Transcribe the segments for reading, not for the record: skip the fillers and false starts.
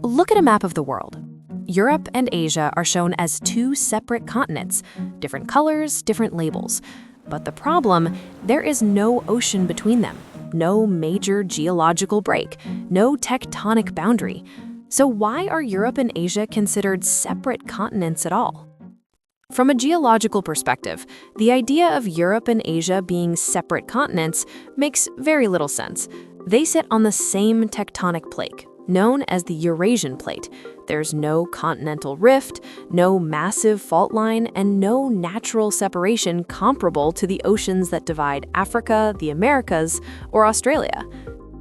Look at a map of the world. Europe and Asia are shown as two separate continents, different colors, different labels. But the problem, there is no ocean between them, no major geological break, no tectonic boundary. So why are Europe and Asia considered separate continents at all? From a geological perspective, the idea of Europe and Asia being separate continents makes very little sense. They sit on the same tectonic plate, known as the Eurasian plate. There's no continental rift, no massive fault line, and no natural separation comparable to the oceans that divide Africa, the Americas, or Australia.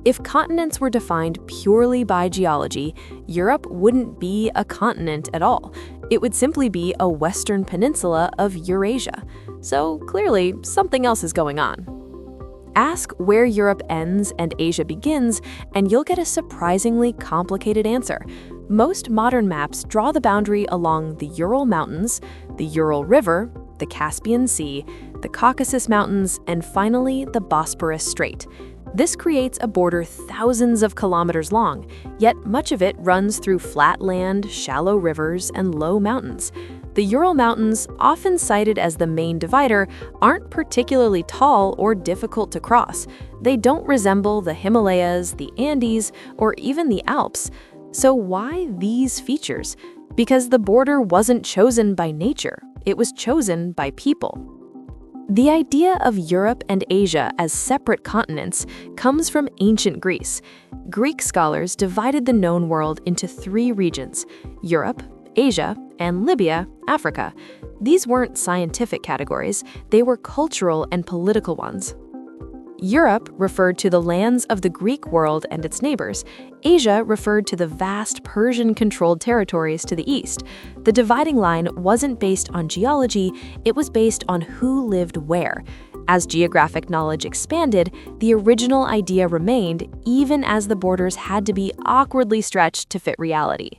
If continents were defined purely by geology, Europe wouldn't be a continent at all. It would simply be a western peninsula of Eurasia. So clearly, something else is going on. Ask where Europe ends and Asia begins, and you'll get a surprisingly complicated answer. Most modern maps draw the boundary along the Ural Mountains, the Ural River, the Caspian Sea, the Caucasus Mountains, and finally the Bosporus Strait. This creates a border thousands of kilometers long, yet much of it runs through flat land, shallow rivers, and low mountains. The Ural Mountains, often cited as the main divider, aren't particularly tall or difficult to cross. They don't resemble the Himalayas, the Andes, or even the Alps. So why these features? Because the border wasn't chosen by nature, it was chosen by people. The idea of Europe and Asia as separate continents comes from ancient Greece. Greek scholars divided the known world into three regions: Europe, Asia, and Libya, Africa. These weren't scientific categories, they were cultural and political ones. Europe referred to the lands of the Greek world and its neighbors. Asia referred to the vast Persian-controlled territories to the east. The dividing line wasn't based on geology, it was based on who lived where. As geographic knowledge expanded, the original idea remained, even as the borders had to be awkwardly stretched to fit reality.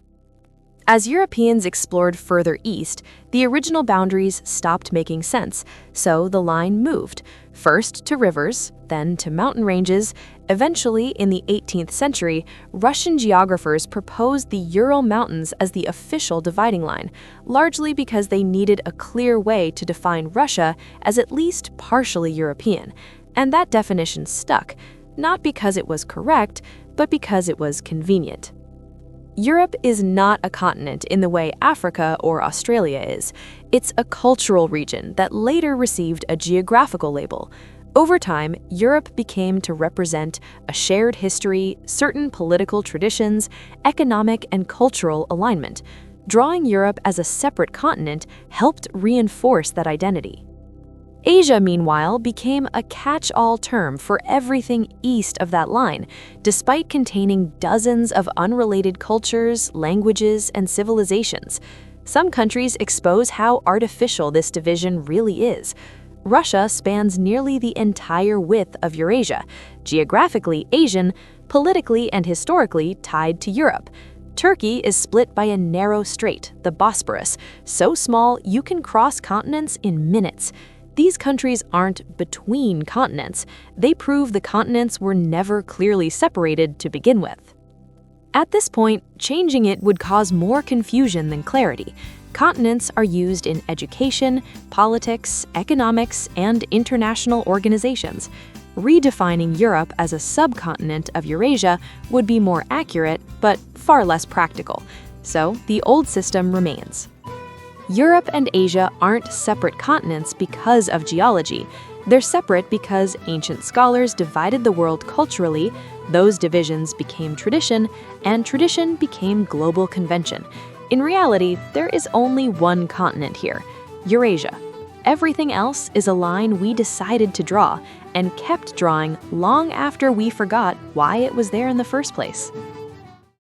As Europeans explored further east, the original boundaries stopped making sense, so the line moved, first to rivers, then to mountain ranges. Eventually, in the 18th century, Russian geographers proposed the Ural Mountains as the official dividing line, largely because they needed a clear way to define Russia as at least partially European. And that definition stuck, not because it was correct, but because it was convenient. Europe is not a continent in the way Africa or Australia is. It's a cultural region that later received a geographical label. Over time, Europe became to represent a shared history, certain political traditions, economic and cultural alignment. Drawing Europe as a separate continent helped reinforce that identity. Asia, meanwhile, became a catch-all term for everything east of that line, despite containing dozens of unrelated cultures, languages, and civilizations. Some countries expose how artificial this division really is. Russia spans nearly the entire width of Eurasia, geographically Asian, politically and historically tied to Europe. Turkey is split by a narrow strait, the Bosporus, so small you can cross continents in minutes. These countries aren't between continents. They prove the continents were never clearly separated to begin with. At this point, changing it would cause more confusion than clarity. Continents are used in education, politics, economics, and international organizations. Redefining Europe as a subcontinent of Eurasia would be more accurate, but far less practical. So the old system remains. Europe and Asia aren't separate continents because of geology. They're separate because ancient scholars divided the world culturally, those divisions became tradition, and tradition became global convention. In reality, there is only one continent here, Eurasia. Everything else is a line we decided to draw and kept drawing long after we forgot why it was there in the first place.